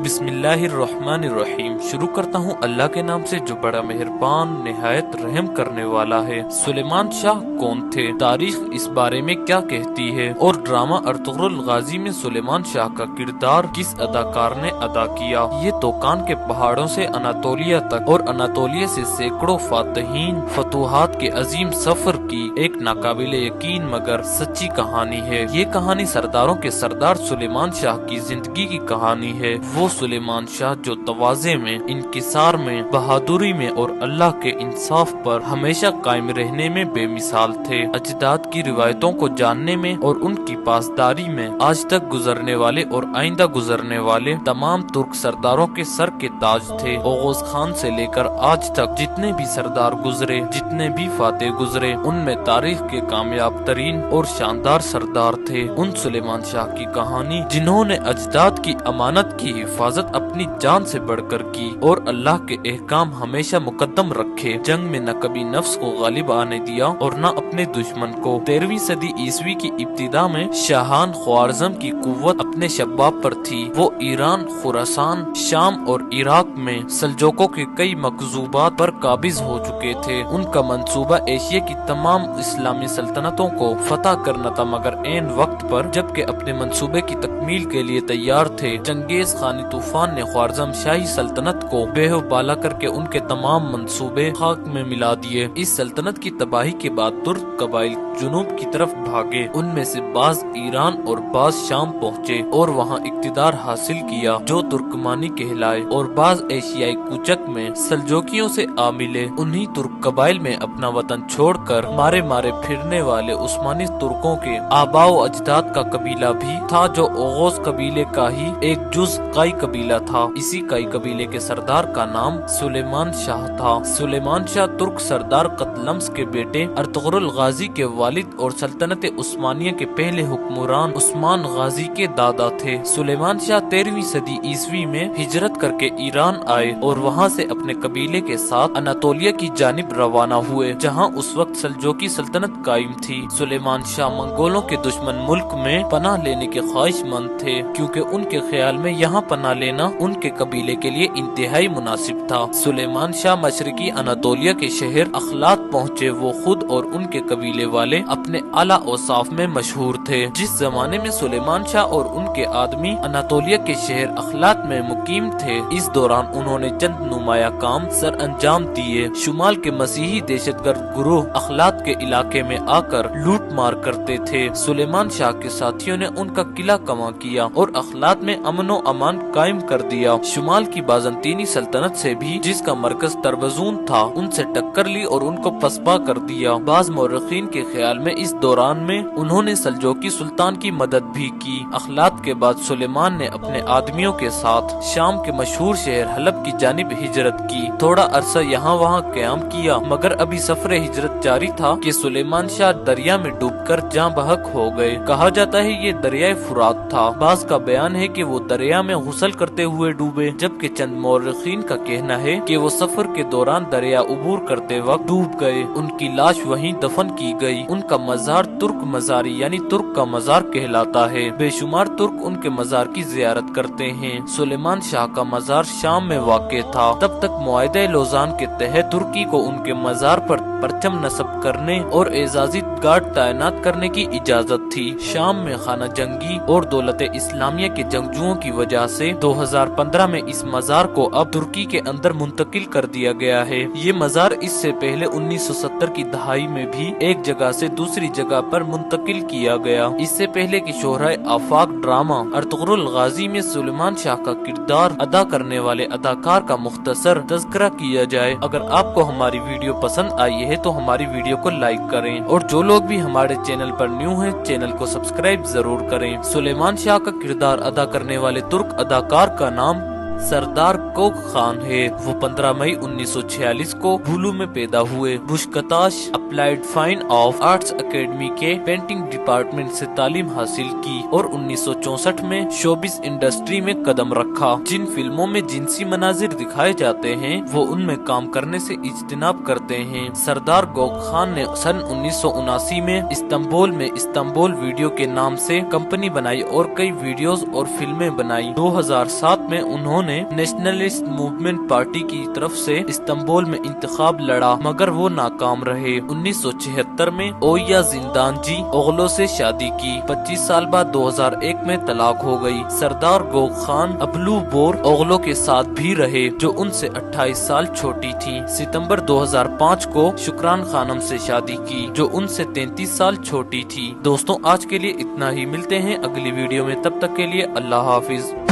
बिस्मिल्लाहिर्रहमानिर्रहीम। शुरू करता हूँ अल्लाह के नाम से जो बड़ा मेहरबान निहायत रहम करने वाला है। सुलेमान शाह कौन थे, तारीख इस बारे में क्या कहती है, और ड्रामा अर्तुगरुल गाजी में सुलेमान शाह का किरदार किस अदाकार ने अदा किया। ये तोकान के पहाड़ों से अनातोलिया तक और अनातोलिया से सैकड़ों फातहीन फतूहात के अजीम सफर की एक नाकाबिले यकीन मगर सच्ची कहानी है। ये कहानी सरदारों के सरदार सुलेमान शाह की जिंदगी की कहानी है। वो सुलेमान शाह जो तवाज़े में, इनकिसार में, बहादुरी में और अल्लाह के इंसाफ पर हमेशा कायम रहने में बेमिसाल थे। अजदाद की रिवायतों को जानने में और उनकी पासदारी में आज तक गुजरने वाले और आइंदा गुजरने वाले तमाम तुर्क सरदारों के सर के ताज थे। ओगोज खान से लेकर आज तक जितने भी सरदार गुजरे, जितने भी फातेह गुजरे, उनमें तारीख के कामयाब तरीन और शानदार सरदार थे। उन सुलेमान शाह की कहानी जिन्होंने अजदाद की अमानत की हिफाजत अपनी जान से बढ़कर की और अल्लाह के एहकाम हमेशा मुकद्दम रखे, जंग में न कभी नफ्स को गालिब आने दिया और न अपने दुश्मन को। 13वीं सदी ईसवी की इब्तिदा में शाहान ख्वारज़म की कुव्वत अपने शबाब पर थी। वो ईरान, खुरासान, शाम और इराक में सल्जोकों के कई मकजूबात पर काबिज हो चुके थे। उनका मंसूबा एशिया की तमाम इस्लामी सल्तनतों को फतह करना था, मगर ऐन वक्त पर जबकि अपने मंसूबे की तकमील के लिए तैयार थे, चंगेज खानी तूफान ने ख्वारज़म शाही सल्तनत को बेहबाला करके उनके तमाम मंसूबे खाक में मिला दिए। इस सल्तनत की तबाही के बाद तुर्क कबाइल जुनूब की तरफ भागे। उनमें से बाज ईरान और बाज शाम पहुँचे और वहाँ इक्तिदार हासिल किया जो तुर्कमानी कहलाए, और बाज एशियाई कूचक में सल्जोकियों से आ मिले। उन्हीं तुर्क कबाइल में अपना वतन छोड़कर मारे मारे फिरने वाले उस्मानी तुर्कों के आबाओ अजदाद का कबीला भी था, जो ओगोज कबीले का ही एक जुज काई कबीला था। इसी काई कबीले के सरदार का नाम सुलेमान शाह था। सुलेमान शाह तुर्क सरदार कतलम्स के बेटे अर्तुगरुल गाजी के वालिद और सल्तनत उस्मानिया के पहले हुक्मरान उस्मान गाजी के दादा थे। सुलेमान शाह 13वीं सदी ईसवी में हिजरत करके ईरान आए और वहाँ से अपने कबीले के साथ अनातोलिया की जानिब रवाना हुए, जहाँ उस वक्त सल्जोकी सल्तनत कायम थी। सुलेमान शाह मंगोलों के दुश्मन मुल्क में पनाह लेने के ख्वाहिशमंद थे, क्योंकि उनके ख्याल में यहाँ पनाह लेना उनके कबीले के लिए इंतहाई मुनासिब था। सुलेमान शाह मशरकी अनातोलिया के शहर अखलात पहुँचे। वो खुद और उनके कबीले वाले अपने आला औसाफ में मशहूर थे। जिस जमाने में सुलेमान शाह और उनके आदमी अनातोलिया के शहर अखलात में मुकीम थे, इस दौरान उन्होंने चंद नुमाया काम सर अंजाम दिए। शुमाल के मसीही दहशतगर्द गुरोह अखलात के इलाके में आकर लूट मार करते थे। सुलेमान शाह के साथियों ने उनका किला कमा किया और अखलात में अमनो अमान कायम कर दिया। शुमाल की बाज़ंतीनी सल्तनत से भी, जिसका मरकज तरबजून था, उनसे टक्कर ली और उनको पसपा कर दिया। बाज मौरखीन के ख्याल में इस दौरान में उन्होंने सल्जोकी सुल्तान की मदद भी की। अखलात के बाद सुलेमान ने अपने आदमियों के साथ शाम के मशहूर शहर हलब की जानिब हिजरत की। थोड़ा अरसा यहाँ वहाँ क़याम किया, मगर अभी सफर हिजरत जारी था कि सुलेमान शाह दरिया में डूबकर जाँ बहक हो गए। कहा जाता है ये दरियाए फुरात था। बाज का बयान है कि वो दरिया में गुसल करते हुए डूबे, जबकि चंद मौरखीन का कहना है कि वो सफर के दौरान दरिया उबूर करते वक्त डूब गए। उनकी लाश वहीं दफन की गई। उनका मजार तुर्क मजारी यानी तुर्क का मजार कहलाता है। बेशुमार तुर्क उनके मजार की जियारत करते हैं। सुलेमान शाह का मजार शाम में वाक़ था। तब तक मुआहदे लोजान के तहत तुर्की को उनके मजार पर परचम नस्ब करने और एजाजी गार्ड तैनात करने की इजाजत थी। शाम में खाना जंगी और दौलत इस्लामिया के जंगजुओं की वजह से 2015 में इस मजार को अब तुर्की के अंदर मुंतकिल कर दिया गया है। ये मजार इससे पहले 1970 की दहाई में भी एक जगह से दूसरी जगह पर मुंतकिल किया गया। इससे पहले कि शोहराए आफाक ड्रामा अर्तुगरुल गाजी में सुलेमान शाह का किरदार अदा करने वाले अदाकार का मुख्तसर तज़किरा किया जाए। अगर आपको हमारी वीडियो पसंद आई है तो हमारी वीडियो को लाइक करें, और जो लोग भी हमारे चैनल पर न्यू हैं, चैनल को सब्सक्राइब जरूर करें। सुलेमान शाह का किरदार अदा करने वाले तुर्क अदाकार का नाम सरदार कोक खान है। वो 15 मई 1946 को भूलू में पैदा हुए। बुशकताश applied fine of arts academy के पेंटिंग डिपार्टमेंट से तालीम हासिल की और 1964 में शोबिस इंडस्ट्री में कदम रखा। जिन फिल्मों में जिनसी मनाजिर दिखाए जाते हैं वो उनमें काम करने से इज्तिनाब करते हैं। सरदार गोग खान ने सन 1979 में इस्तांबुल वीडियो के नाम से कंपनी बनाई और कई वीडियोस और फिल्में बनाई। 2007 में उन्होंने नेशनलिस्ट मूवमेंट पार्टी की तरफ से इस्तांबुल में इंतखाब लड़ा मगर वो नाकाम रहे। 1976 में ओया जिंदानजी ओगलो से शादी की। 25 साल बाद 2001 में तलाक हो गई। सरदार गोग खान अबलू बोर ओगलो के साथ भी रहे जो उनसे 28 साल छोटी थी। सितंबर 2005 को शुक्रान खानम से शादी की जो उनसे 33 साल छोटी थी। दोस्तों आज के लिए इतना ही, मिलते हैं अगली वीडियो में, तब तक के लिए अल्लाह हाफिज।